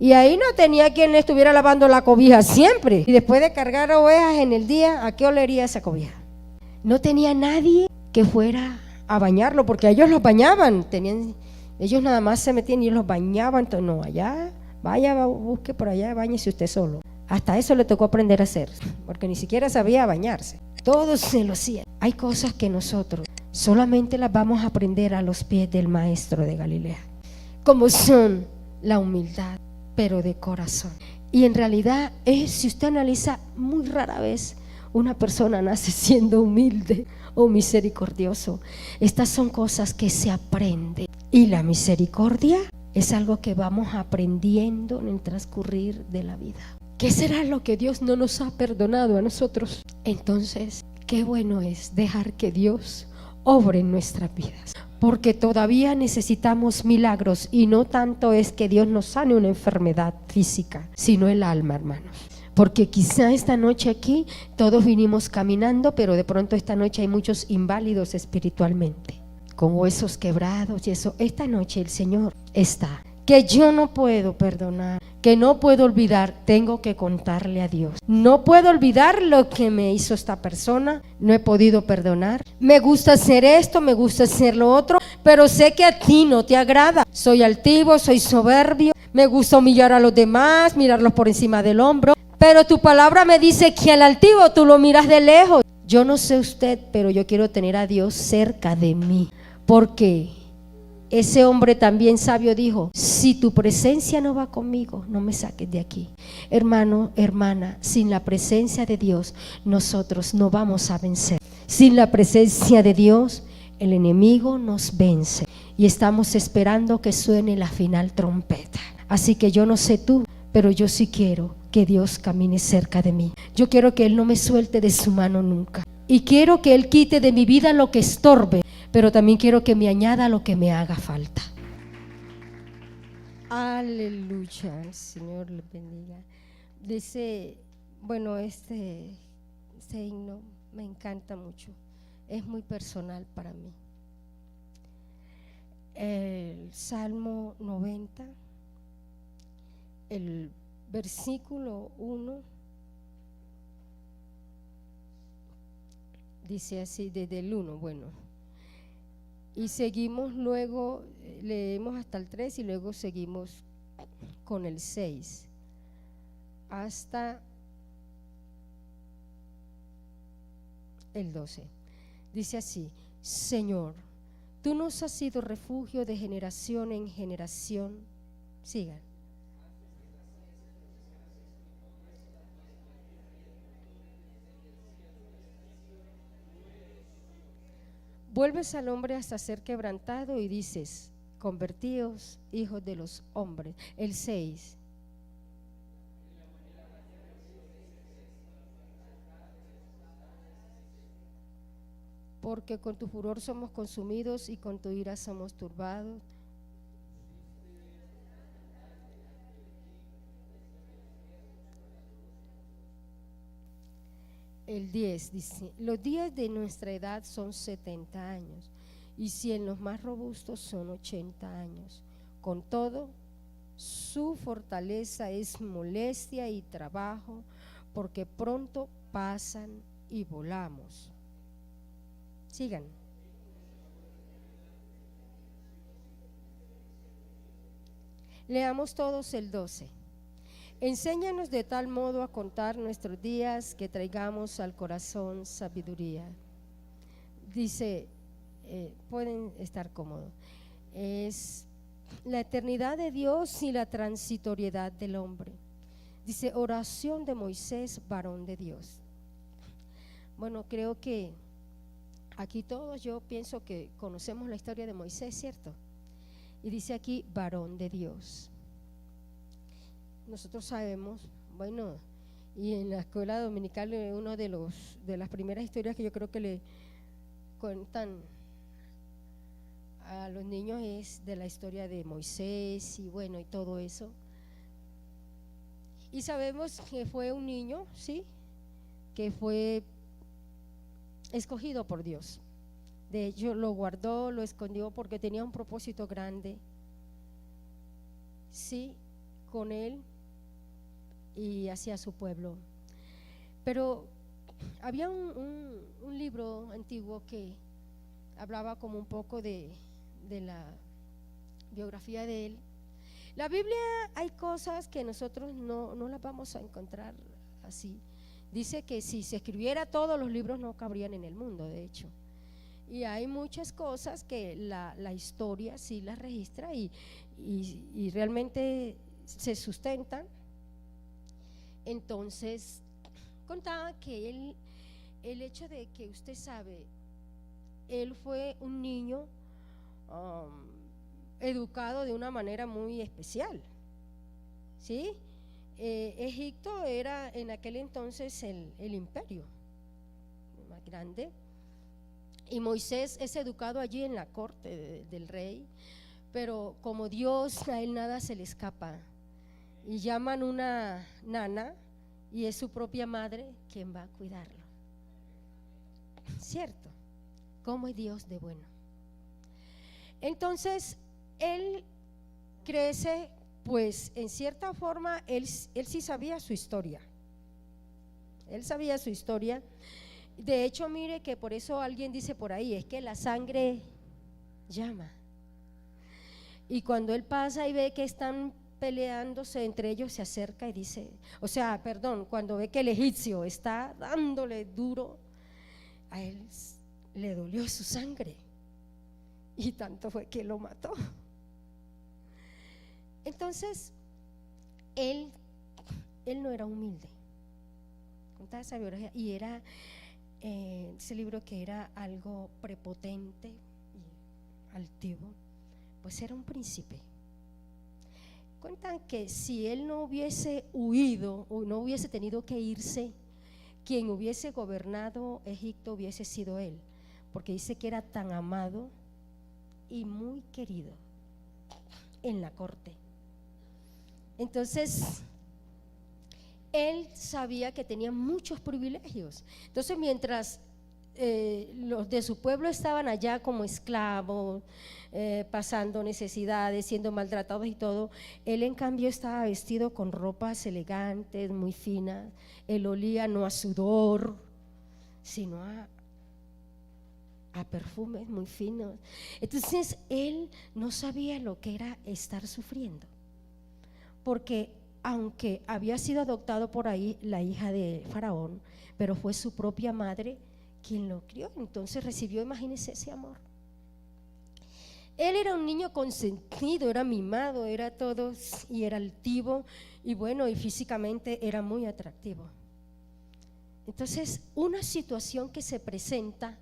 Y ahí no tenía quien le estuviera lavando la cobija siempre. Y después de cargar ovejas en el día, ¿a qué olería esa cobija? No tenía nadie que fuera a bañarlo, porque ellos los bañaban. Ellos nada más se metían y los bañaban. Entonces, no, allá, vaya, busque por allá, báñese usted solo. Hasta eso le tocó aprender a hacer, porque ni siquiera sabía bañarse. Todos se lo hacían. Hay cosas que nosotros solamente las vamos a aprender a los pies del Maestro de Galilea, como son la humildad, pero de corazón. Y en realidad si usted analiza, muy rara vez una persona nace siendo humilde o misericordioso. Estas son cosas que se aprenden, y la misericordia es algo que vamos aprendiendo en el transcurrir de la vida. ¿Qué será lo que Dios no nos ha perdonado a nosotros? Entonces, qué bueno es dejar que Dios obre en nuestras vidas, porque todavía necesitamos milagros, y no tanto es que Dios nos sane una enfermedad física, sino el alma, hermanos. Porque quizá esta noche aquí todos vinimos caminando, pero de pronto esta noche hay muchos inválidos espiritualmente, con huesos quebrados y eso. Esta noche el Señor está, que yo no puedo perdonar, que no puedo olvidar, tengo que contarle a Dios. No puedo olvidar lo que me hizo esta persona, no he podido perdonar. Me gusta hacer esto, me gusta hacer lo otro, pero sé que a ti no te agrada. Soy altivo, soy soberbio, me gusta humillar a los demás, mirarlos por encima del hombro. Pero tu palabra me dice que al altivo tú lo miras de lejos. Yo no sé usted, pero yo quiero tener a Dios cerca de mí, porque ese hombre también sabio dijo: si tu presencia no va conmigo, no me saques de aquí. Hermano, hermana, sin la presencia de Dios nosotros no vamos a vencer. Sin la presencia de Dios el enemigo nos vence, y estamos esperando que suene la final trompeta. Así que yo no sé tú, pero yo sí quiero que Dios camine cerca de mí. Yo quiero que Él no me suelte de su mano nunca, y quiero que Él quite de mi vida lo que estorbe, pero también quiero que me añada lo que me haga falta. Aleluya, el Señor le bendiga. Dice, bueno, este himno me encanta mucho, es muy personal para mí. El Salmo 90, el versículo 1, dice así, desde el 1, bueno, y seguimos luego, leemos hasta el 3 y luego seguimos con el 6 hasta el 12. Dice así: Señor, tú nos has sido refugio de generación en generación. Sigan. Vuelves al hombre hasta ser quebrantado y dices: convertíos, hijos de los hombres. El 6. Porque con tu furor somos consumidos y con tu ira somos turbados. El 10 dice: los días de nuestra edad son 70 años, y si en los más robustos son 80 años. Con todo, su fortaleza es molestia y trabajo, porque pronto pasan y volamos. Sigan. Leamos todos el 12. Enséñanos de tal modo a contar nuestros días que traigamos al corazón sabiduría. Dice, pueden estar cómodos. Es la eternidad de Dios y la transitoriedad del hombre. Dice, oración de Moisés, varón de Dios. Bueno, creo que aquí todos, yo pienso que conocemos la historia de Moisés, ¿cierto? Y dice aquí, varón de Dios. Nosotros sabemos, bueno, y en la escuela dominical uno de las primeras historias que yo creo que le cuentan a los niños es de la historia de Moisés y bueno, y todo eso. Y sabemos que fue un niño, ¿sí?, que fue escogido por Dios. De hecho, lo guardó, lo escondió porque tenía un propósito grande, sí, con él y hacia su pueblo. Pero había un libro antiguo que hablaba como un poco de la biografía de él. La Biblia, hay cosas que nosotros no las vamos a encontrar así. Dice que si se escribiera todos los libros no cabrían en el mundo, de hecho. Y hay muchas cosas que la historia sí las registra y realmente se sustentan. Entonces contaba que el hecho de que usted sabe, él fue un niño educado de una manera muy especial, ¿sí? Egipto era en aquel entonces el imperio más grande, y Moisés es educado allí en la corte del rey, pero como Dios, a él nada se le escapa, y llaman una nana y es su propia madre quien va a cuidarlo, ¿cierto? ¿Cómo es Dios de bueno? Entonces él crece, pues en cierta forma él sí sabía su historia. Él sabía su historia. De hecho, mire que por eso alguien dice por ahí, es que la sangre llama. Y cuando él pasa y ve que están peleándose entre ellos, se acerca y dice, cuando ve que el egipcio está dándole duro, a él le dolió su sangre y tanto fue que lo mató. Entonces él no era humilde, contaba esa biografía, y era ese libro que era algo prepotente y altivo, pues era un príncipe. Cuentan que si él no hubiese huido o no hubiese tenido que irse, quien hubiese gobernado Egipto hubiese sido él, porque dice que era tan amado y muy querido en la corte. Entonces él sabía que tenía muchos privilegios. Entonces mientras los de su pueblo estaban allá como esclavos, pasando necesidades, siendo maltratados y todo, él en cambio estaba vestido con ropas elegantes, muy finas. Él olía no a sudor, sino a perfumes muy finos. Entonces él no sabía lo que era estar sufriendo, porque aunque había sido adoptado por ahí la hija de Faraón, pero fue su propia madre quien lo crió. Entonces recibió, imagínense, ese amor. Él era un niño consentido, era mimado, era todo, y era altivo, y bueno, y físicamente era muy atractivo. Entonces una situación que se presenta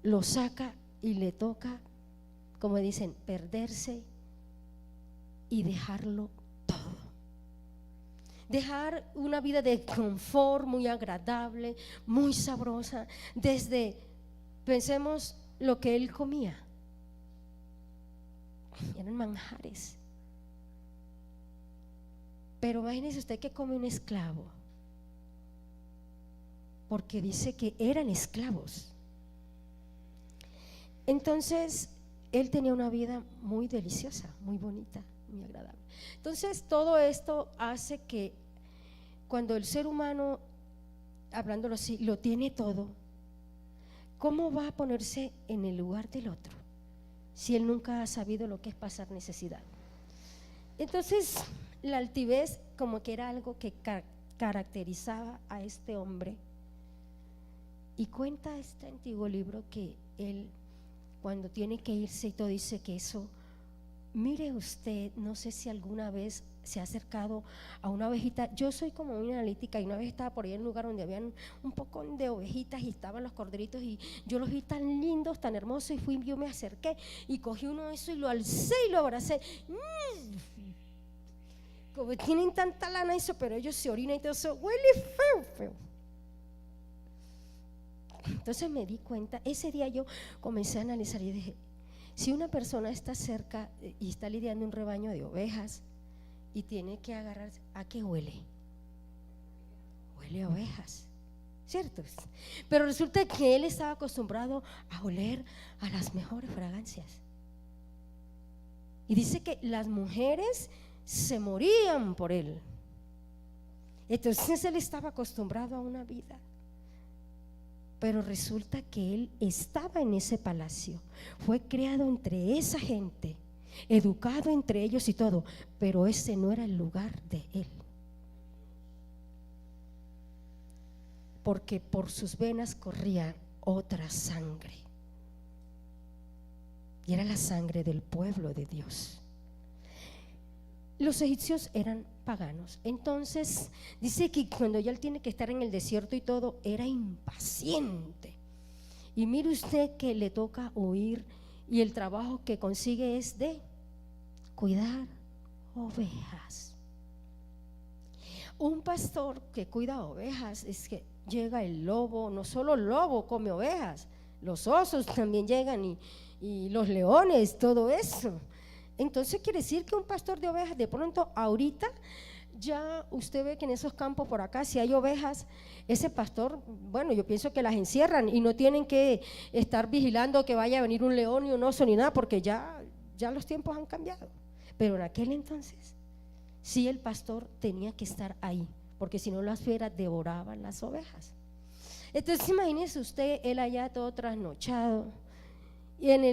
lo saca y le toca, como dicen, perderse y dejarlo todo. Dejar una vida de confort muy agradable, muy sabrosa. Pensemos lo que él comía, eran manjares. Pero imagínese usted que come un esclavo, porque dice que eran esclavos. Entonces él tenía una vida muy deliciosa, muy bonita, muy agradable. Entonces todo esto hace que cuando el ser humano, hablándolo así, lo tiene todo, ¿cómo va a ponerse en el lugar del otro si él nunca ha sabido lo que es pasar necesidad? Entonces la altivez como que era algo que caracterizaba a este hombre. Y cuenta este antiguo libro que él, cuando tiene que irse y todo, dice que eso, mire usted, no sé si alguna vez se ha acercado a una ovejita. Yo soy como muy analítica, y una vez estaba por ahí en un lugar donde habían un poco de ovejitas y estaban los corderitos, y yo los vi tan lindos, tan hermosos, y yo me acerqué y cogí uno de esos y lo alcé y lo abracé. Como tienen tanta lana eso, pero ellos se orinan y todo eso, huele feo, feo. Entonces me di cuenta, ese día yo comencé a analizar y dije, si una persona está cerca y está lidiando un rebaño de ovejas y tiene que agarrarse, ¿a qué huele? Huele a ovejas, ¿cierto? Pero resulta que él estaba acostumbrado a oler a las mejores fragancias. Y dice que las mujeres se morían por él. Entonces él estaba acostumbrado a una vida, pero resulta que él estaba en ese palacio, fue criado entre esa gente, educado entre ellos y todo, pero ese no era el lugar de él, porque por sus venas corría otra sangre, y era la sangre del pueblo de Dios. Los egipcios eran paganos, entonces dice que cuando ya él tiene que estar en el desierto y todo, era impaciente. Y mire usted que le toca huir, y el trabajo que consigue es de cuidar ovejas. Un pastor que cuida ovejas es que llega el lobo, no solo el lobo come ovejas, los osos también llegan y los leones, todo eso. Entonces quiere decir que un pastor de ovejas, de pronto ahorita ya usted ve que en esos campos por acá, si hay ovejas, ese pastor, bueno, yo pienso que las encierran y no tienen que estar vigilando que vaya a venir un león y un oso ni nada, porque ya los tiempos han cambiado. Pero en aquel entonces sí, el pastor tenía que estar ahí, porque si no las fieras devoraban las ovejas. Entonces imagínese usted, él allá todo trasnochado, y en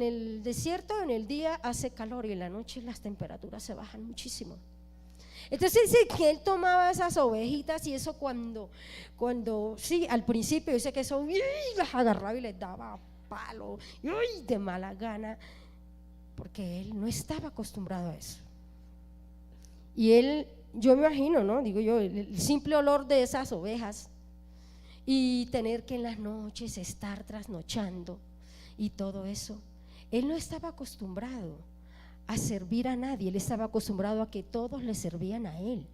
el desierto en el día hace calor y en la noche las temperaturas se bajan muchísimo. Entonces dice que él tomaba esas ovejitas y eso cuando sí, al principio dice que eso las agarraba y les daba palo de mala gana, porque él no estaba acostumbrado a eso. Y él, yo me imagino, ¿no? Digo yo, el simple olor de esas ovejas y tener que en las noches estar trasnochando y todo eso, él no estaba acostumbrado a servir a nadie, él estaba acostumbrado a que todos le servían a él.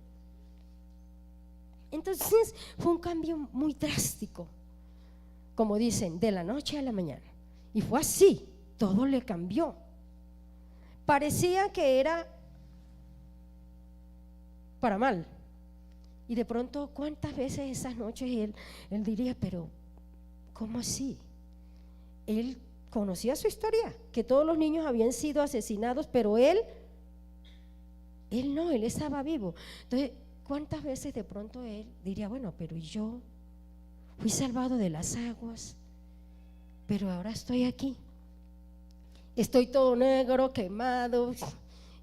Entonces fue un cambio muy drástico, como dicen, de la noche a la mañana, y fue así, todo le cambió. Parecía que era para mal, y de pronto cuántas veces esas noches él diría, pero ¿cómo así? Él conocía su historia, que todos los niños habían sido asesinados, pero él no, él estaba vivo. Entonces, ¿cuántas veces de pronto él diría, bueno, pero yo fui salvado de las aguas, pero ahora estoy aquí, estoy todo negro, quemado,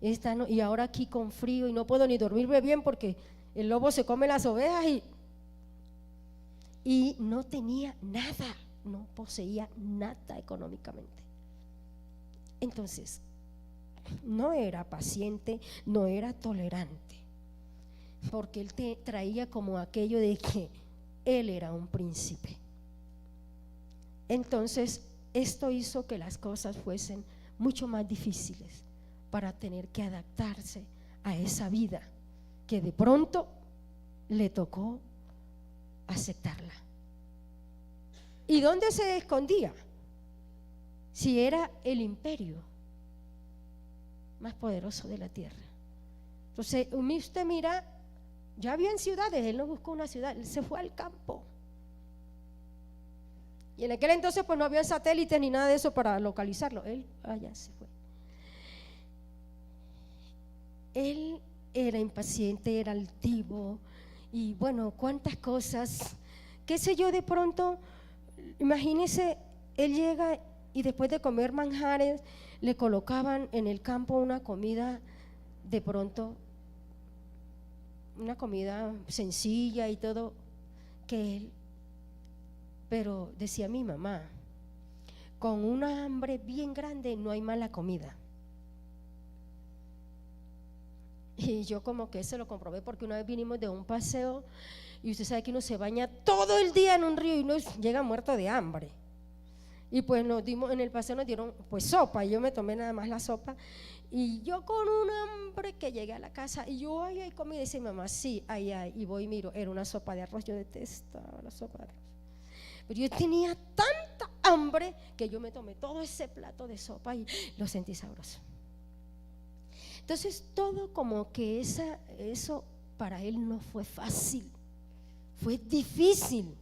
y ahora aquí con frío y no puedo ni dormirme bien porque el lobo se come las ovejas y no tenía nada, no poseía nada económicamente. Entonces no era paciente, no era tolerante, porque él traía como aquello de que él era un príncipe. Entonces esto hizo que las cosas fuesen mucho más difíciles para tener que adaptarse a esa vida que de pronto le tocó aceptarla. ¿Y dónde se escondía? Si era el imperio más poderoso de la tierra. Entonces usted mira, ya había en ciudades, él no buscó una ciudad, él se fue al campo. Y en aquel entonces pues no había satélites ni nada de eso para localizarlo, él allá se fue. Él era impaciente, era altivo y bueno, cuántas cosas, qué sé yo, de pronto, imagínese, él llega y después de comer manjares, le colocaban en el campo una comida, de pronto, una comida sencilla y todo, que él, pero decía mi mamá, con una hambre bien grande no hay mala comida. Y yo como que se lo comprobé porque una vez vinimos de un paseo y usted sabe que uno se baña todo el día en un río y uno llega muerto de hambre. Y pues nos dimos, en el paseo nos dieron pues sopa y yo me tomé nada más la sopa y yo con un hambre que llegué a la casa y yo ay, hay comida y dice mi mamá, sí, ay, y voy y miro, era una sopa de arroz, yo detestaba la sopa de arroz. Pero yo tenía tanta hambre que yo me tomé todo ese plato de sopa y lo sentí sabroso. Entonces todo como que eso para él no fue fácil, fue difícil,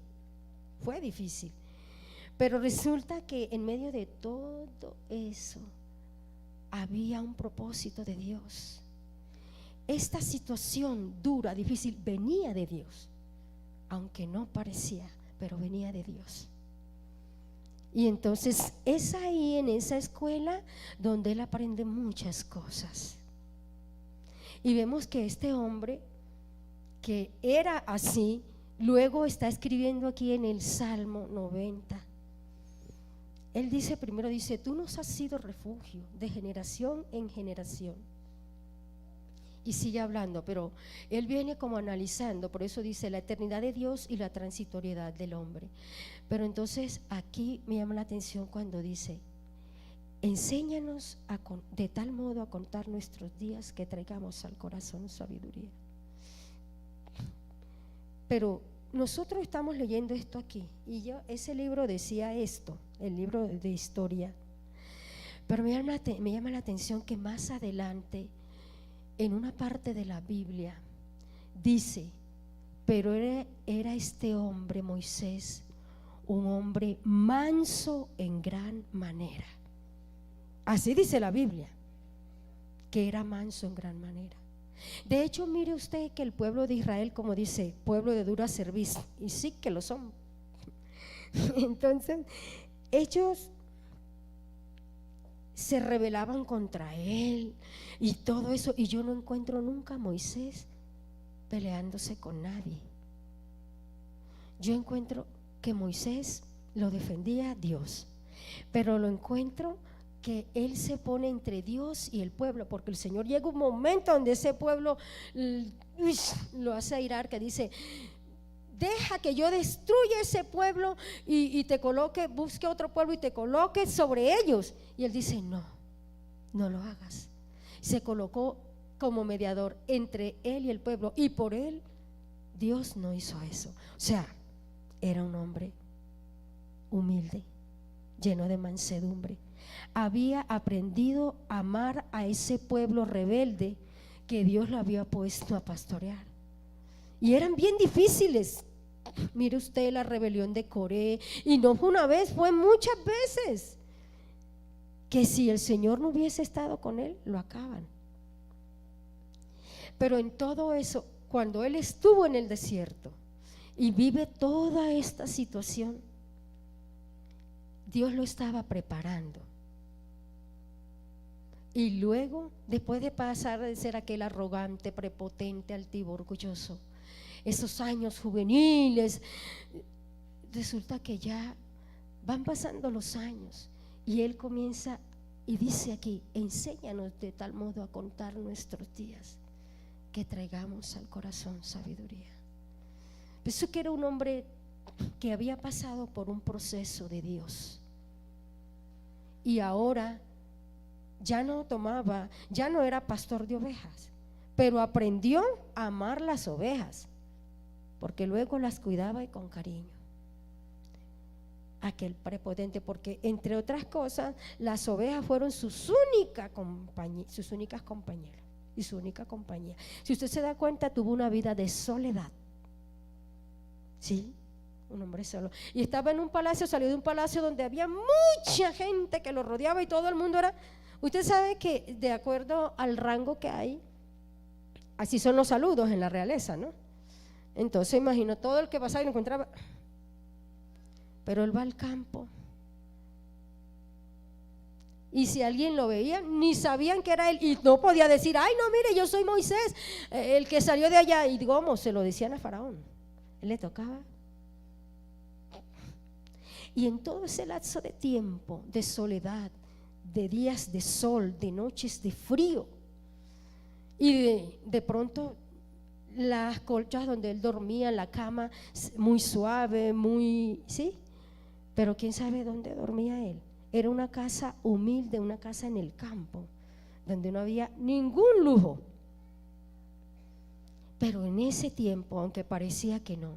pero resulta que en medio de todo eso había un propósito de Dios esta situación dura, difícil, venía de Dios, aunque no parecía, pero venía de Dios. Y entonces es ahí en esa escuela donde él aprende muchas cosas. Y vemos que este hombre que era así, luego está escribiendo aquí en el Salmo 90. Él dice, primero dice, tú nos has sido refugio de generación en generación. Y sigue hablando, pero él viene como analizando, por eso dice la eternidad de Dios y la transitoriedad del hombre. Pero entonces aquí me llama la atención cuando dice, enséñanos de tal modo a contar nuestros días que traigamos al corazón sabiduría. Pero nosotros estamos leyendo esto aquí, y ese libro decía esto, el libro de historia, pero me llama la atención que más adelante, en una parte de la Biblia, dice, pero era este hombre Moisés, un hombre manso en gran manera. Así dice la Biblia, que era manso en gran manera. De hecho, mire usted que el pueblo de Israel, como dice, pueblo de dura cerviz, y sí que lo son. Entonces, ellos se rebelaban contra él y todo eso, y yo no encuentro nunca a Moisés peleándose con nadie. Yo encuentro que Moisés lo defendía a Dios, pero lo encuentro que él se pone entre Dios y el pueblo, porque el Señor llega un momento donde ese pueblo lo hace airar, que dice, deja que yo destruya ese pueblo y te coloque, busque otro pueblo y te coloque sobre ellos. Y él dice, no lo hagas. Se colocó como mediador entre él y el pueblo, y por él Dios no hizo eso. O sea, era un hombre humilde, lleno de mansedumbre. Había aprendido a amar a ese pueblo rebelde que Dios lo había puesto a pastorear. Y eran bien difíciles. Mire usted la rebelión de Coré, y no fue una vez, fue muchas veces, que si el Señor no hubiese estado con él, lo acaban. Pero en todo eso, cuando él estuvo en el desierto y vive toda esta situación, Dios lo estaba preparando. Y luego, después de pasar de ser aquel arrogante, prepotente, altivo, orgulloso, esos años juveniles, resulta que ya van pasando los años y él comienza y dice aquí, enséñanos de tal modo a contar nuestros días que traigamos al corazón sabiduría. Pensó que era un hombre que había pasado por un proceso de Dios y ahora ya no era pastor de ovejas, pero aprendió a amar las ovejas, porque luego las cuidaba y con cariño. Aquel prepotente, porque entre otras cosas las ovejas fueron sus únicas compañeras y su única compañía. Si usted se da cuenta, tuvo una vida de soledad. Sí, un hombre solo. Y estaba en un palacio, salió de un palacio donde había mucha gente que lo rodeaba y todo el mundo era. Usted sabe que de acuerdo al rango que hay, así son los saludos en la realeza, ¿no? Entonces imagino todo el que pasaba y lo encontraba. Pero él va al campo y si alguien lo veía, ni sabían que era él, y no podía decir, ay no, mire, yo soy Moisés, el que salió de allá. Y digamos, se lo decían a Faraón. Él le tocaba. Y en todo ese lapso de tiempo, de soledad, de días de sol, de noches de frío, y de pronto las colchas donde él dormía, la cama muy suave, sí, pero quién sabe dónde dormía él. Era una casa humilde, una casa en el campo, donde no había ningún lujo. Pero en ese tiempo, aunque parecía que no,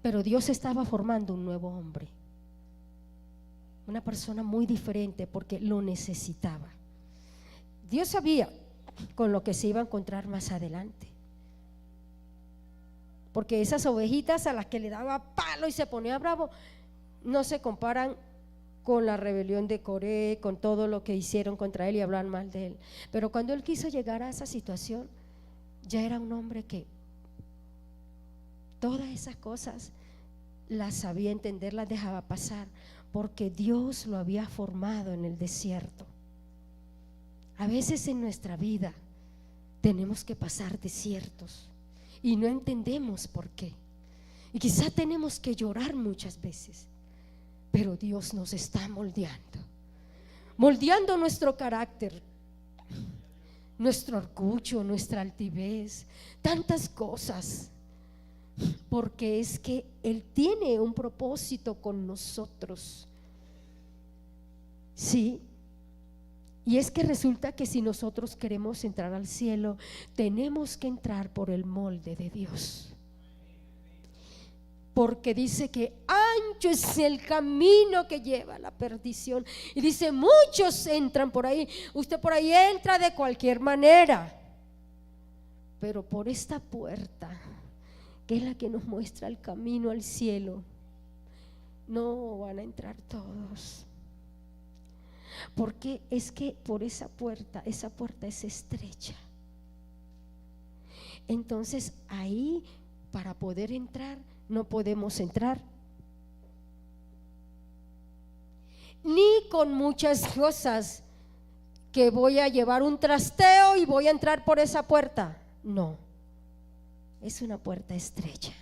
pero Dios estaba formando un nuevo hombre, una persona muy diferente, porque lo necesitaba. Dios sabía con lo que se iba a encontrar más adelante, porque esas ovejitas a las que le daba palo y se ponía bravo no se comparan con la rebelión de Coré, con todo lo que hicieron contra él y hablan mal de él. Pero cuando él quiso llegar a esa situación, ya era un hombre que todas esas cosas las sabía entender, las dejaba pasar, porque Dios lo había formado en el desierto. A veces en nuestra vida tenemos que pasar desiertos y no entendemos por qué. Y quizá tenemos que llorar muchas veces, pero Dios nos está moldeando nuestro carácter, nuestro orgullo, nuestra altivez, tantas cosas, porque es que Él tiene un propósito con nosotros. Sí. Y es que resulta que si nosotros queremos entrar al cielo, tenemos que entrar por el molde de Dios. Porque dice que ancho es el camino que lleva a la perdición. Y dice, muchos entran por ahí. Usted por ahí entra de cualquier manera, pero por esta puerta, que es la que nos muestra el camino al cielo, no van a entrar todos. Porque es que por esa puerta es estrecha. Entonces ahí, para poder entrar, no podemos entrar ni con muchas cosas, que voy a llevar un trasteo y voy a entrar por esa puerta. No, es una puerta estrecha,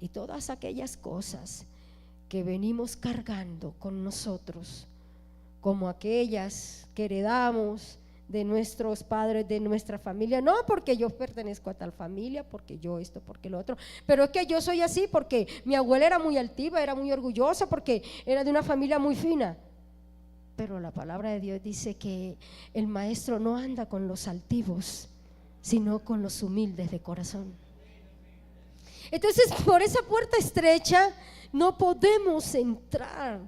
y todas aquellas cosas que venimos cargando con nosotros, como aquellas que heredamos de nuestros padres, de nuestra familia, no porque yo pertenezco a tal familia, porque yo esto, porque lo otro, pero es que yo soy así porque mi abuela era muy altiva, era muy orgullosa, porque era de una familia muy fina. Pero la palabra de Dios dice que el maestro no anda con los altivos, sino con los humildes de corazón. Entonces, por esa puerta estrecha no podemos entrar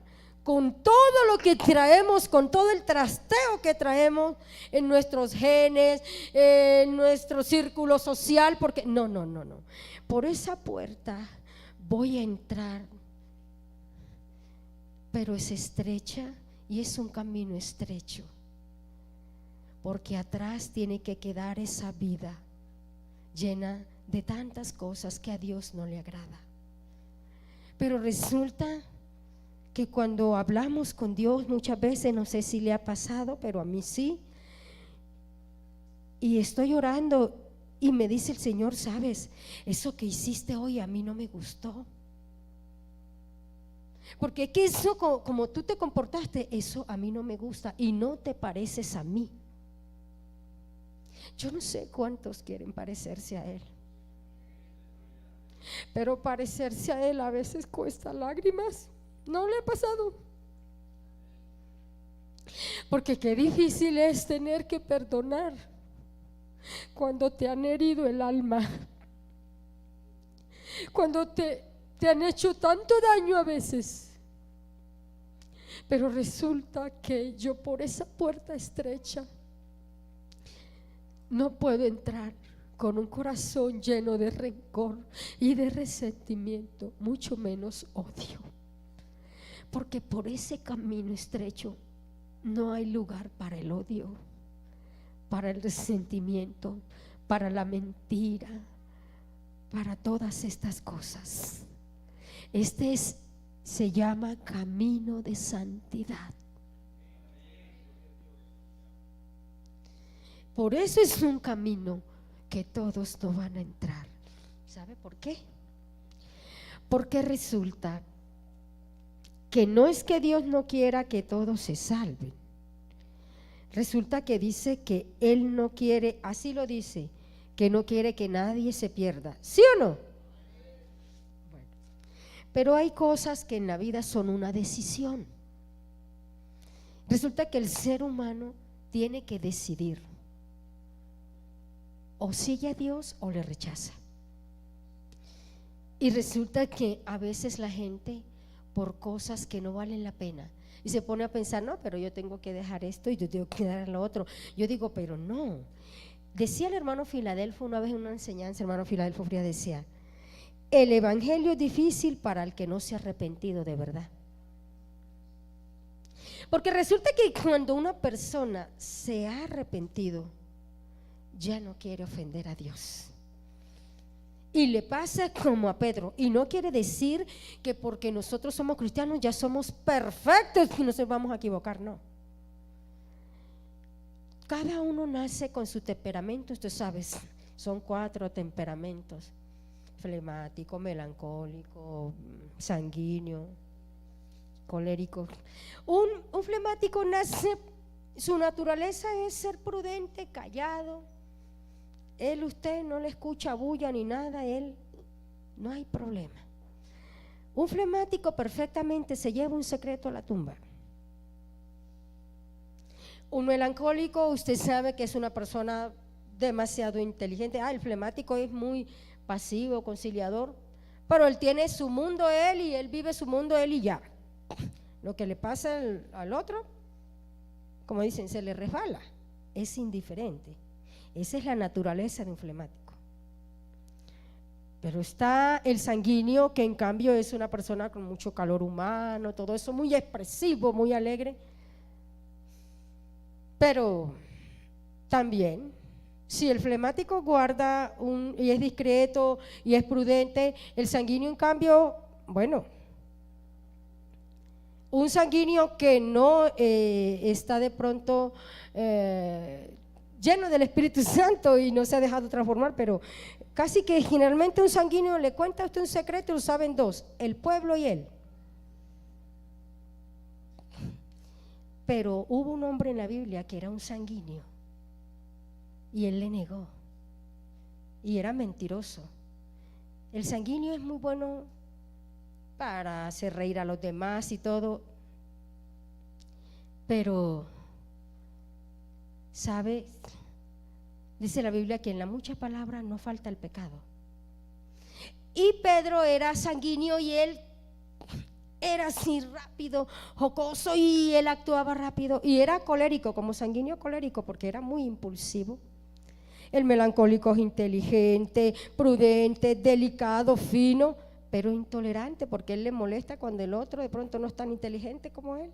con todo lo que traemos, con todo el trasteo que traemos en nuestros genes, en nuestro círculo social, porque no. Por esa puerta voy a entrar, pero es estrecha y es un camino estrecho, porque atrás tiene que quedar esa vida llena de tantas cosas que a Dios no le agrada. Pero resulta que cuando hablamos con Dios muchas veces, no sé si le ha pasado, pero a mí sí, y estoy orando y me dice el Señor, sabes, eso que hiciste hoy a mí no me gustó, porque que eso, como tú te comportaste, eso a mí no me gusta y no te pareces a mí. Yo no sé cuántos quieren parecerse a Él, pero parecerse a Él a veces cuesta lágrimas. ¿No le ha pasado? Porque qué difícil es tener que perdonar cuando te han herido el alma, cuando te han hecho tanto daño a veces. Pero resulta que yo por esa puerta estrecha no puedo entrar con un corazón lleno de rencor y de resentimiento, mucho menos odio. Porque por ese camino estrecho no hay lugar para el odio, para el resentimiento, para la mentira, para todas estas cosas. Se llama camino de santidad. Por eso es un camino que todos no van a entrar. ¿Sabe por qué? Porque resulta que no es que Dios no quiera que todos se salven. Resulta que dice que Él no quiere, así lo dice, que no quiere que nadie se pierda. ¿Sí o no? Bueno, pero hay cosas que en la vida son una decisión. Resulta que el ser humano tiene que decidir: o sigue a Dios o le rechaza. Y resulta que a veces la gente, por cosas que no valen la pena, y se pone a pensar, no, pero yo tengo que dejar esto y yo tengo que dar lo otro. Yo digo, pero no. Decía el hermano Filadelfo una vez en una enseñanza, hermano Filadelfo Frías decía: el evangelio es difícil para el que no se ha arrepentido de verdad. Porque resulta que cuando una persona se ha arrepentido, ya no quiere ofender a Dios. Y le pasa como a Pedro. Y no quiere decir que porque nosotros somos cristianos ya somos perfectos y no nos vamos a equivocar, no. Cada uno nace con su temperamento, tú sabes, son 4 temperamentos: flemático, melancólico, sanguíneo, colérico. Un flemático nace, su naturaleza es ser prudente, callado. Usted no le escucha bulla ni nada, no hay problema. Un flemático perfectamente se lleva un secreto a la tumba. Un melancólico, usted sabe que es una persona demasiado inteligente. El flemático es muy pasivo, conciliador, pero él tiene su mundo y él vive su mundo y ya. Lo que le pasa al otro, como dicen, se le resbala, es indiferente. Esa es la naturaleza de un flemático. Pero está el sanguíneo, que en cambio es una persona con mucho calor humano, todo eso, muy expresivo, muy alegre. Pero también, si el flemático guarda y es discreto y es prudente, el sanguíneo en cambio, bueno, un sanguíneo que no está de pronto lleno del Espíritu Santo y no se ha dejado transformar, pero casi que generalmente un sanguíneo le cuenta a usted un secreto y lo saben 2, el pueblo y él. Pero hubo un hombre en la Biblia que era un sanguíneo y él le negó y era mentiroso. El sanguíneo es muy bueno para hacer reír a los demás y todo, pero ¿sabe? Dice la Biblia que en la mucha palabra no falta el pecado. Y Pedro era sanguíneo y él era así rápido, jocoso, y él actuaba rápido, y era colérico, como sanguíneo colérico, porque era muy impulsivo. El melancólico es inteligente, prudente, delicado, fino, pero intolerante, porque él le molesta cuando el otro de pronto no es tan inteligente como él.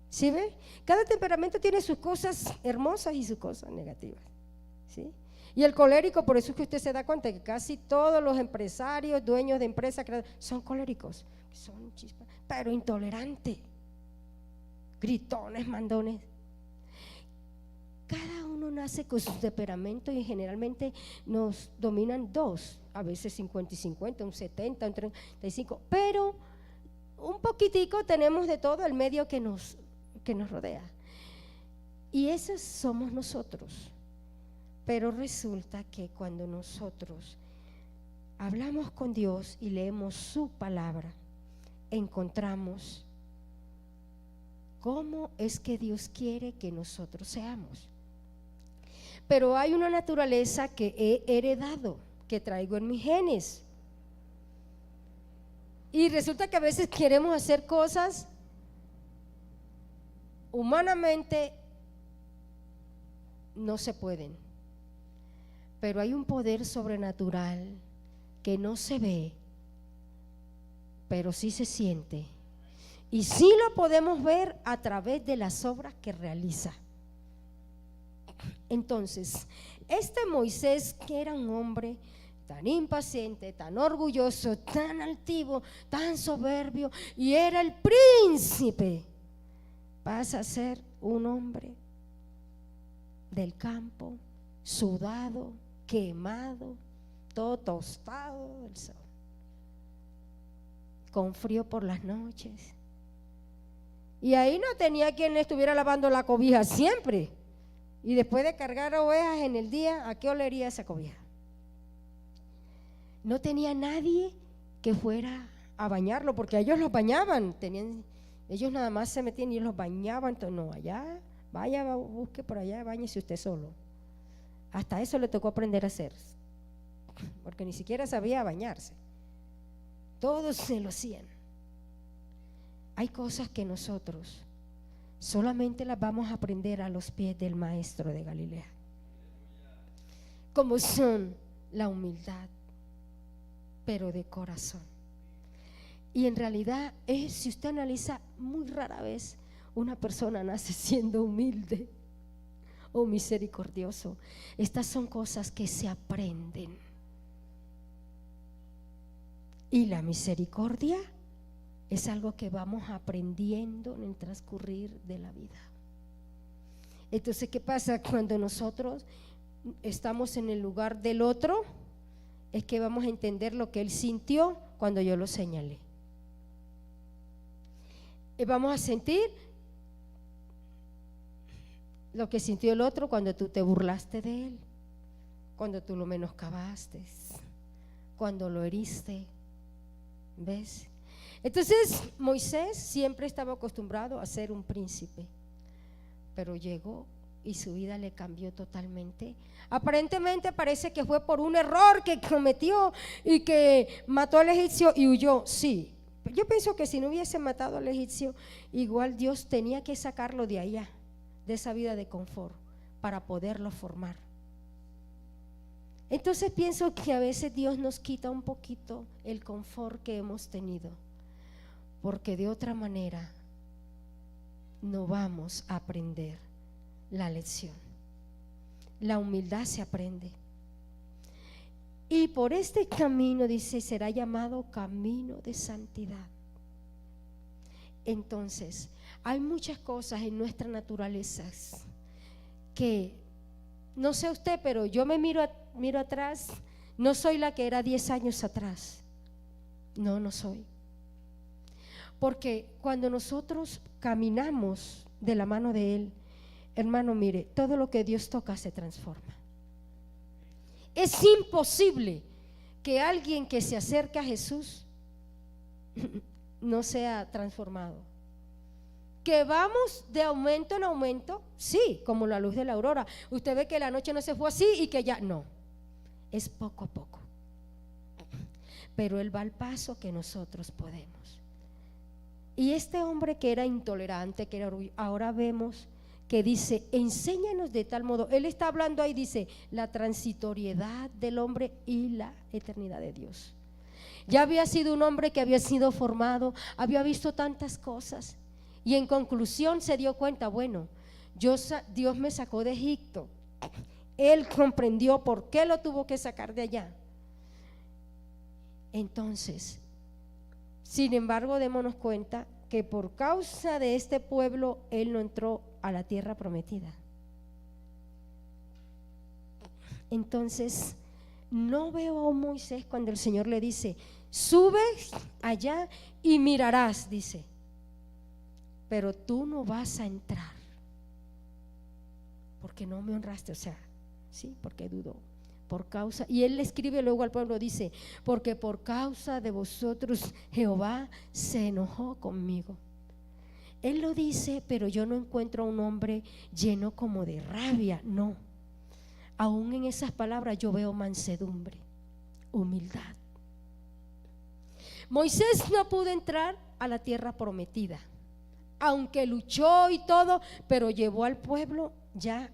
¿Sí ve? Cada temperamento tiene sus cosas hermosas y sus cosas negativas, ¿sí? Y el colérico, por eso es que usted se da cuenta que casi todos los empresarios, dueños de empresas son coléricos, son chispas, pero intolerantes, gritones, mandones. Cada uno nace con su temperamento y generalmente nos dominan 2, a veces 50 y 50, un 70, un 35, pero un poquitico tenemos de todo el medio que nos rodea. Y esos somos nosotros. Pero resulta que cuando nosotros hablamos con Dios y leemos su palabra, encontramos cómo es que Dios quiere que nosotros seamos. Pero hay una naturaleza que he heredado, que traigo en mis genes. Y resulta que a veces queremos hacer cosas humanamente, no se pueden. Pero hay un poder sobrenatural que no se ve, pero sí se siente. Y sí lo podemos ver a través de las obras que realiza. Entonces, este Moisés, que era un hombre tan impaciente, tan orgulloso, tan altivo, tan soberbio, y era el príncipe, pasa a ser un hombre del campo, sudado, quemado, todo tostado del sol, con frío por las noches. Y ahí no tenía quien le estuviera lavando la cobija siempre. Y después de cargar ovejas en el día, ¿a qué olería esa cobija? No tenía nadie que fuera a bañarlo, porque ellos los bañaban, ellos nada más se metían y los bañaban. Entonces, no, allá, vaya, busque por allá, báñese usted solo. Hasta eso le tocó aprender a hacer, porque ni siquiera sabía bañarse. Todos se lo hacían. Hay cosas que nosotros solamente las vamos a aprender a los pies del Maestro de Galilea, como son la humildad, pero de corazón. Y en realidad si usted analiza, muy rara vez una persona nace siendo humilde o misericordioso. Estas son cosas que se aprenden. Y la misericordia es algo que vamos aprendiendo en el transcurrir de la vida. Entonces, ¿qué pasa cuando nosotros estamos en el lugar del otro? Es que vamos a entender lo que él sintió cuando yo lo señalé. Y vamos a sentir lo que sintió el otro cuando tú te burlaste de él, cuando tú lo menoscabaste, cuando lo heriste. ¿Ves? Entonces Moisés siempre estaba acostumbrado a ser un príncipe, pero llegó y su vida le cambió totalmente. Aparentemente parece que fue por un error que cometió y que mató al egipcio y huyó. Sí, yo pienso que si no hubiese matado al egipcio, igual Dios tenía que sacarlo de allá, de esa vida de confort, para poderlo formar. Entonces pienso que a veces Dios nos quita un poquito el confort que hemos tenido, porque de otra manera no vamos a aprender la lección. La humildad se aprende. Y por este camino, dice, será llamado camino de santidad. Entonces, hay muchas cosas en nuestra naturaleza que, no sé usted, pero yo me miro atrás, no soy la que era 10 años atrás. No soy. Porque cuando nosotros caminamos de la mano de Él, hermano, mire, todo lo que Dios toca se transforma. Es imposible que alguien que se acerque a Jesús no sea transformado. Que vamos de aumento en aumento, sí, como la luz de la aurora. Usted ve que la noche no se fue así y que ya no, es poco a poco. Pero Él va al paso que nosotros podemos. Y este hombre que era intolerante, que era orgulloso, ahora vemos que dice, enséñanos de tal modo. Él está hablando ahí, dice, la transitoriedad del hombre y la eternidad de Dios. Ya había sido un hombre que había sido formado, había visto tantas cosas, y en conclusión se dio cuenta, bueno, Dios me sacó de Egipto. Él comprendió por qué lo tuvo que sacar de allá. Entonces, sin embargo, démonos cuenta que por causa de este pueblo Él no entró a la tierra prometida. Entonces, no veo a un Moisés cuando el Señor le dice, sube allá y mirarás, dice, pero tú no vas a entrar porque no me honraste, o sea, sí, porque dudó. Por causa, y él le escribe luego al pueblo, dice, porque por causa de vosotros Jehová se enojó conmigo. Él lo dice, pero yo no encuentro a un hombre lleno como de rabia, no. Aún en esas palabras yo veo mansedumbre, humildad. Moisés no pudo entrar a la tierra prometida, aunque luchó y todo, pero llevó al pueblo ya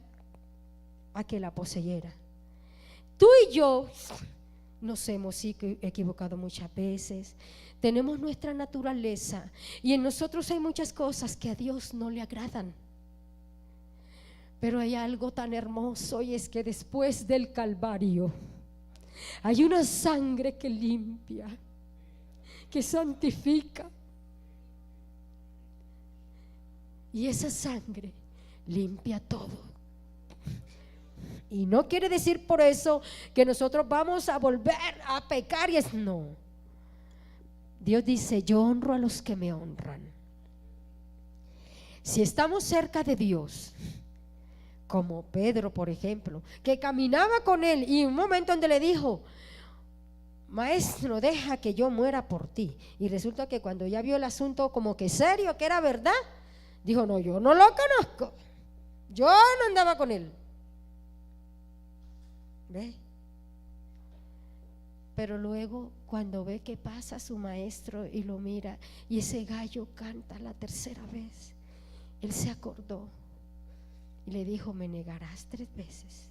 a que la poseyera. Tú y yo nos hemos equivocado muchas veces, tenemos nuestra naturaleza y en nosotros hay muchas cosas que a Dios no le agradan. Pero hay algo tan hermoso y es que después del Calvario hay una sangre que limpia, que santifica. Y esa sangre limpia todo. Y no quiere decir por eso que nosotros vamos a volver a pecar y no. Dios dice, yo honro a los que me honran. Si estamos cerca de Dios, como Pedro, por ejemplo, que caminaba con Él y un momento donde le dijo, maestro, deja que yo muera por ti. Y resulta que cuando ya vio el asunto como que serio, que era verdad, dijo, no, yo no lo conozco, yo no andaba con Él. ¿Ve? Pero luego cuando ve que pasa su maestro y lo mira y ese gallo canta la tercera vez, él se acordó y le dijo, me negarás 3 veces.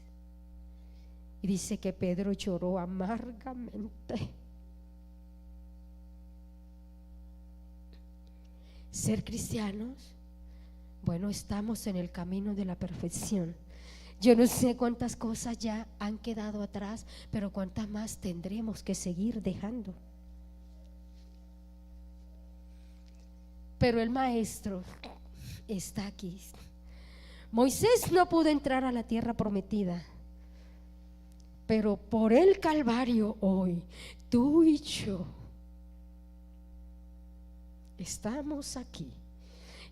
Y dice que Pedro lloró amargamente. ser cristianos, bueno, estamos en el camino de la perfección. Yo no sé cuántas cosas ya han quedado atrás, pero cuántas más tendremos que seguir dejando. Pero el Maestro está aquí. Moisés no pudo entrar a la tierra prometida, pero por el Calvario hoy, tú y yo estamos aquí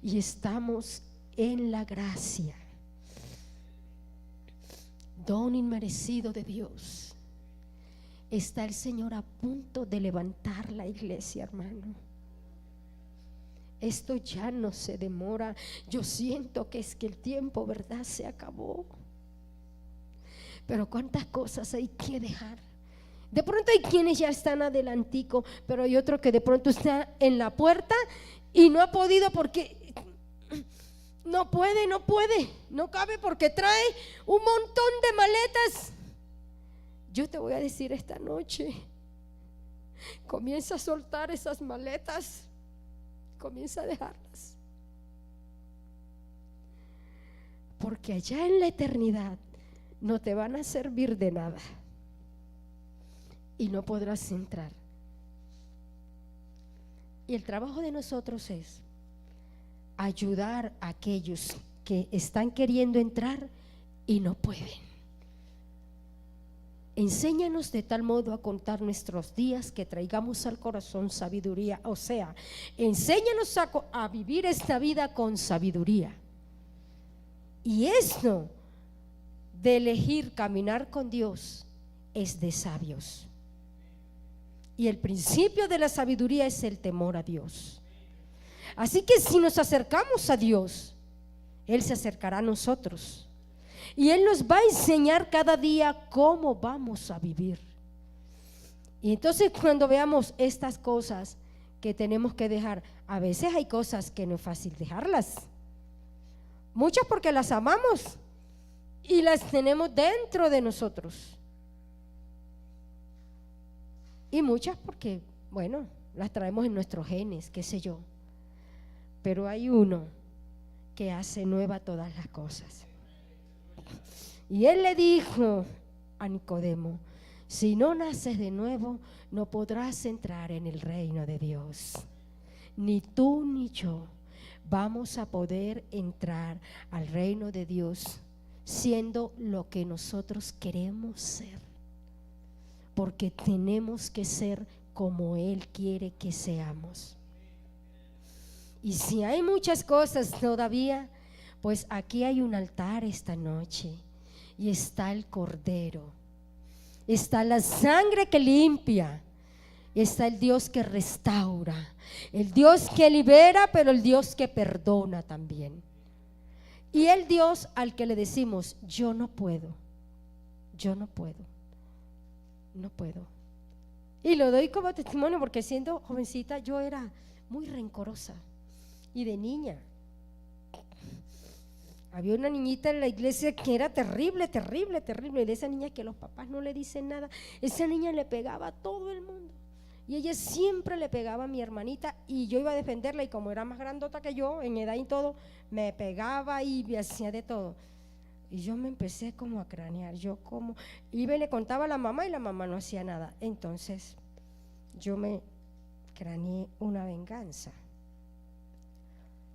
y estamos en la gracia, don inmerecido de Dios. Está el Señor a punto de levantar la iglesia, hermano. Esto ya no se demora. Yo siento que es que el tiempo, ¿verdad?, se acabó. Pero cuántas cosas hay que dejar. De pronto hay quienes ya están adelantico, pero hay otro que de pronto está en la puerta y no ha podido porque no puede, no cabe porque trae un montón de maletas. Yo te voy a decir esta noche, comienza a soltar esas maletas. Comienza a dejarlas, porque allá en la eternidad no te van a servir de nada y no podrás entrar. Y el trabajo de nosotros es ayudar a aquellos que están queriendo entrar y no pueden. Enséñanos de tal modo a contar nuestros días que traigamos al corazón sabiduría. O sea, enséñanos a vivir esta vida con sabiduría. Y esto de elegir caminar con Dios es de sabios. Y el principio de la sabiduría es el temor a Dios. Así que si nos acercamos a Dios, Él se acercará a nosotros. Y Él nos va a enseñar cada día cómo vamos a vivir. Y entonces cuando veamos estas cosas que tenemos que dejar, a veces hay cosas que no es fácil dejarlas. Muchas porque las amamos y las tenemos dentro de nosotros. Y muchas porque, bueno, las traemos en nuestros genes, qué sé yo. Pero hay uno que hace nueva todas las cosas. Y Él le dijo a Nicodemo: si no naces de nuevo, no podrás entrar en el reino de Dios. Ni tú ni yo vamos a poder entrar al reino de Dios siendo lo que nosotros queremos ser, porque tenemos que ser como Él quiere que seamos. Y si hay muchas cosas todavía, pues aquí hay un altar esta noche y está el Cordero, está la sangre que limpia, está el Dios que restaura, el Dios que libera, pero el Dios que perdona también. Y el Dios al que le decimos: yo no puedo. Y lo doy como testimonio porque siendo jovencita yo era muy rencorosa. Y de niña había una niñita en la iglesia que era terrible. Y de esa niña que los papás no le dicen nada, esa niña le pegaba a todo el mundo. Y ella siempre le pegaba a mi hermanita y yo iba a defenderla, y como era más grandota que yo en edad y todo, me pegaba y me hacía de todo. Y yo me empecé como a cranear, yo como iba y le contaba a la mamá y la mamá no hacía nada. Entonces yo me craneé una venganza,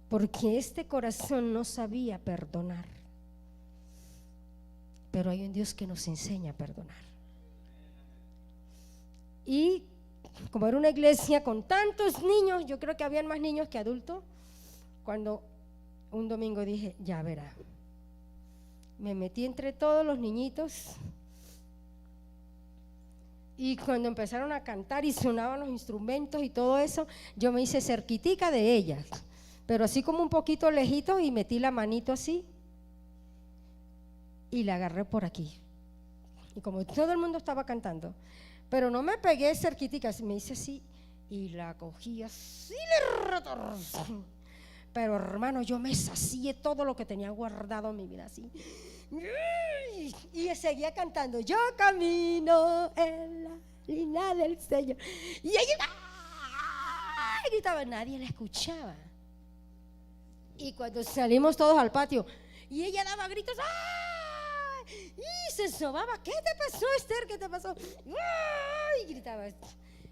porque este corazón no sabía perdonar. Pero hay un Dios que nos enseña a perdonar. Y como era una iglesia con tantos niños, yo creo que habían más niños que adultos, cuando un domingo dije: ya verá. Me metí entre todos los niñitos y cuando empezaron a cantar y sonaban los instrumentos y todo eso, yo me hice cerquitica de ellas, pero así como un poquito lejito, y metí la manito así y la agarré por aquí. Y como todo el mundo estaba cantando, pero no me pegué cerquitica, me hice así y la cogí así, le retorcí. Pero hermano, yo me sacié todo lo que tenía guardado en mi vida así. Y seguía cantando: yo camino en la línea del Señor. Y ella gritaba, nadie la escuchaba. Y cuando salimos todos al patio, y ella daba gritos, ¡ay! Y se sobaba, ¿qué te pasó, Esther? ¿Qué te pasó? ¡Ay! Y gritaba.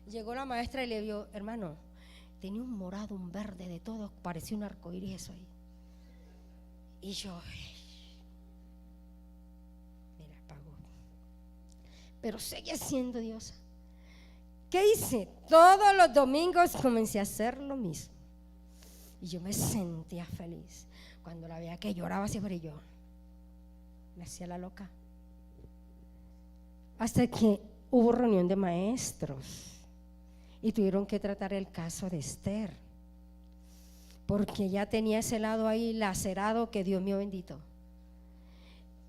Llegó la maestra y le vio, hermano, tenía un morado, un verde, de todo, parecía un arcoíris eso ahí. Y yo, mira, apagó. Pero seguía siendo diosa. ¿Qué hice? Todos los domingos comencé a hacer lo mismo. Y yo me sentía feliz. Cuando la veía que lloraba siempre, yo me hacía la loca. Hasta que hubo reunión de maestros y tuvieron que tratar el caso de Esther, porque ya tenía ese lado ahí lacerado, que Dios mío bendito.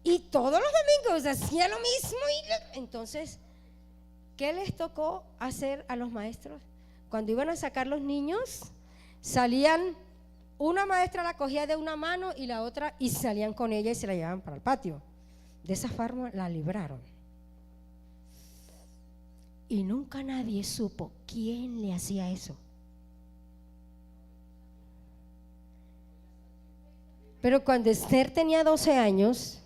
Y todos los domingos hacía lo mismo. Entonces, ¿qué les tocó hacer a los maestros? Cuando iban a sacar los niños, salían, una maestra la cogía de una mano y la otra, y salían con ella y se la llevaban para el patio. De esa forma la libraron. Y nunca nadie supo quién le hacía eso. Pero cuando Esther tenía 12 años,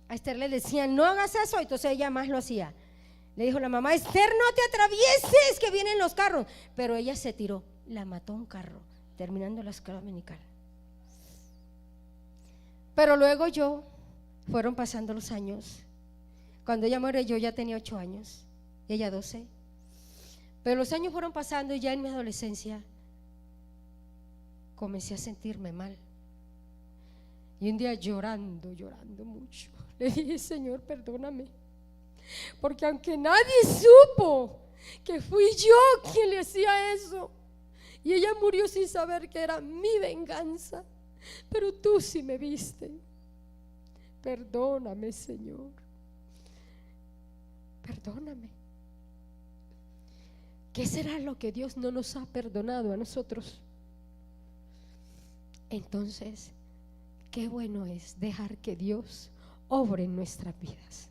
a Esther le decían, no hagas eso, entonces ella más lo hacía. Le dijo la mamá, Esther, no te atravieses, que vienen los carros. Pero ella se tiró, la mató un carro, terminando la escuela dominical. Pero luego fueron pasando los años. Cuando ella muere, yo ya tenía 8 años, y ella 12. Pero los años fueron pasando y ya en mi adolescencia comencé a sentirme mal. Y un día llorando mucho, le dije, Señor, perdóname, porque aunque nadie supo que fui yo quien le hacía eso, y ella murió sin saber que era mi venganza, pero tú sí me viste. Perdóname, Señor, perdóname. ¿Qué será lo que Dios no nos ha perdonado a nosotros? Entonces, qué bueno es dejar que Dios obre en nuestras vidas,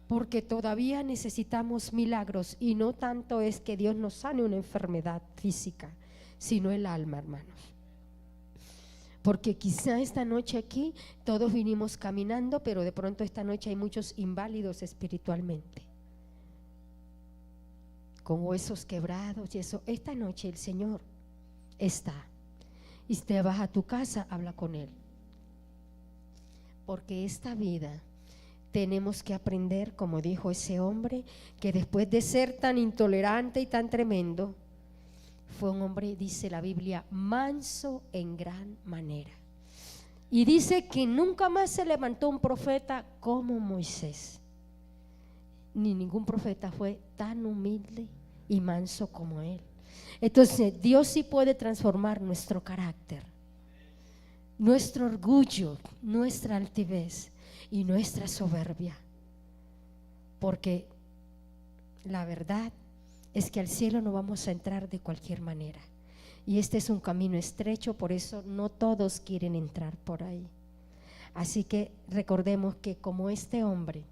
porque todavía necesitamos milagros, y no tanto es que Dios nos sane una enfermedad física, sino el alma, hermanos. Porque quizá esta noche aquí todos vinimos caminando, pero de pronto esta noche hay muchos inválidos espiritualmente, con huesos quebrados y eso. Esta noche el Señor está, y te vas a tu casa, habla con Él, porque esta vida tenemos que aprender, como dijo ese hombre, que después de ser tan intolerante y tan tremendo, fue un hombre, dice la Biblia, manso en gran manera. Y dice que nunca más se levantó un profeta como Moisés, ni ningún profeta fue tan humilde y manso como él. Entonces Dios sí puede transformar nuestro carácter, nuestro orgullo, nuestra altivez y nuestra soberbia, porque la verdad es que al cielo no vamos a entrar de cualquier manera, y este es un camino estrecho, por eso no todos quieren entrar por ahí. Así que recordemos que como este hombre,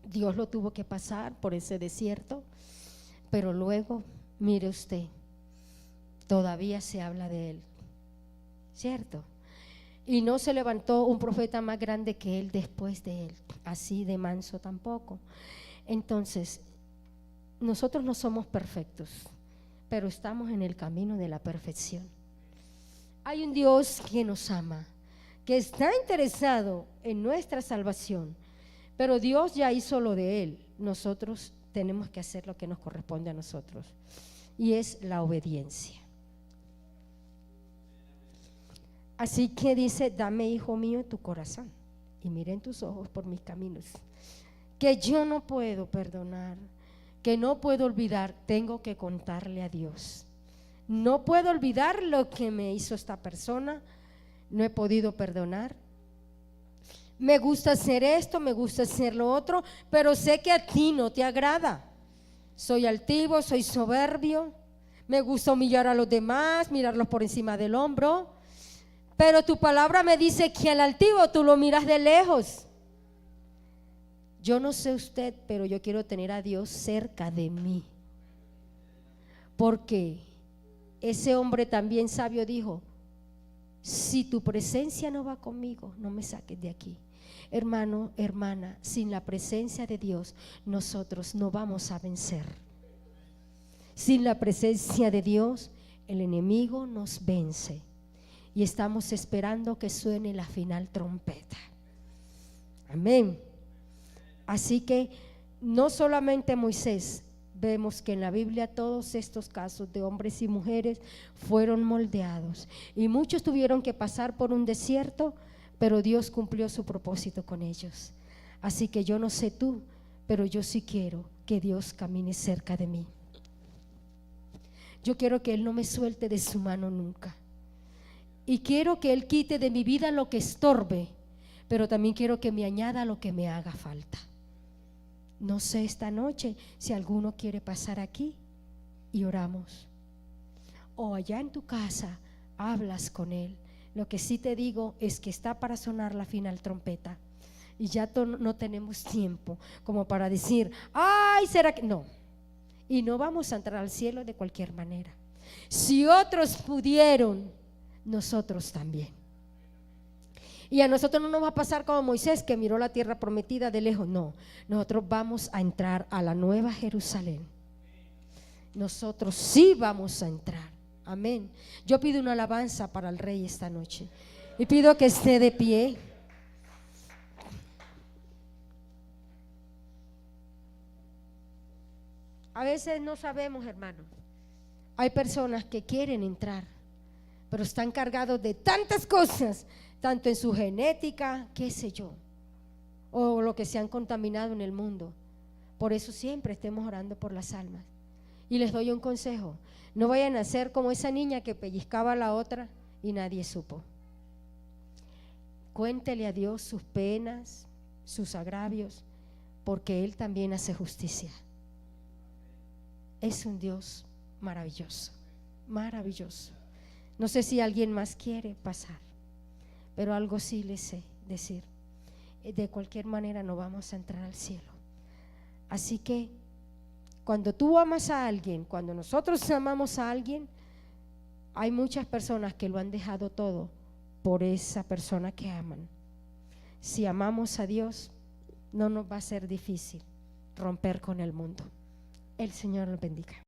Dios lo tuvo que pasar por ese desierto, pero luego, mire usted, todavía se habla de él, ¿cierto? Y no se levantó un profeta más grande que él después de él, así de manso tampoco. Entonces, nosotros no somos perfectos, pero estamos en el camino de la perfección. Hay un Dios que nos ama, que está interesado en nuestra salvación, pero Dios ya hizo lo de él. Nosotros tenemos que hacer lo que nos corresponde a nosotros, y es la obediencia. Así que dice, dame, hijo mío, tu corazón, y miren tus ojos por mis caminos, que yo no puedo perdonar, que no puedo olvidar, tengo que contarle a Dios. No puedo olvidar lo que me hizo esta persona, no he podido perdonar. Me gusta hacer esto, me gusta hacer lo otro, pero sé que a ti no te agrada. Soy altivo, soy soberbio, me gusta humillar a los demás, mirarlos por encima del hombro, pero tu palabra me dice que al altivo tú lo miras de lejos. Yo no sé usted, pero yo quiero tener a Dios cerca de mí, porque ese hombre también sabio dijo: si tu presencia no va conmigo, no me saques de aquí. Hermano, hermana, sin la presencia de Dios, nosotros no vamos a vencer. Sin la presencia de Dios, el enemigo nos vence. Y estamos esperando que suene la final trompeta. Amén. Así que no solamente Moisés, vemos que en la Biblia todos estos casos de hombres y mujeres fueron moldeados, y muchos tuvieron que pasar por un desierto, pero Dios cumplió su propósito con ellos. Así que yo no sé tú, pero yo sí quiero que Dios camine cerca de mí. Yo quiero que Él no me suelte de su mano nunca, y quiero que Él quite de mi vida lo que estorbe, pero también quiero que me añada lo que me haga falta. No sé esta noche si alguno quiere pasar aquí y oramos, o allá en tu casa hablas con Él. Lo que sí te digo es que está para sonar la final trompeta, y ya no tenemos tiempo como para decir: ay, ¿será que no? Y no vamos a entrar al cielo de cualquier manera. Si otros pudieron, nosotros también. Y a nosotros no nos va a pasar como Moisés, que miró la tierra prometida de lejos. No, nosotros vamos a entrar a la nueva Jerusalén. Nosotros sí vamos a entrar. Amén. Yo pido una alabanza para el Rey esta noche, y pido que esté de pie. A veces no sabemos, hermano. Hay personas que quieren entrar, pero están cargados de tantas cosas, tanto en su genética, qué sé yo, o lo que se han contaminado en el mundo. Por eso siempre estemos orando por las almas. Y les doy un consejo: no vayan a ser como esa niña que pellizcaba a la otra y nadie supo. Cuéntele a Dios sus penas, sus agravios, porque Él también hace justicia. Es un Dios maravilloso, maravilloso. No sé si alguien más quiere pasar, pero algo sí les sé decir: de cualquier manera no vamos a entrar al cielo. Así que cuando tú amas a alguien, cuando nosotros amamos a alguien, hay muchas personas que lo han dejado todo por esa persona que aman. Si amamos a Dios, no nos va a ser difícil romper con el mundo. El Señor los bendiga.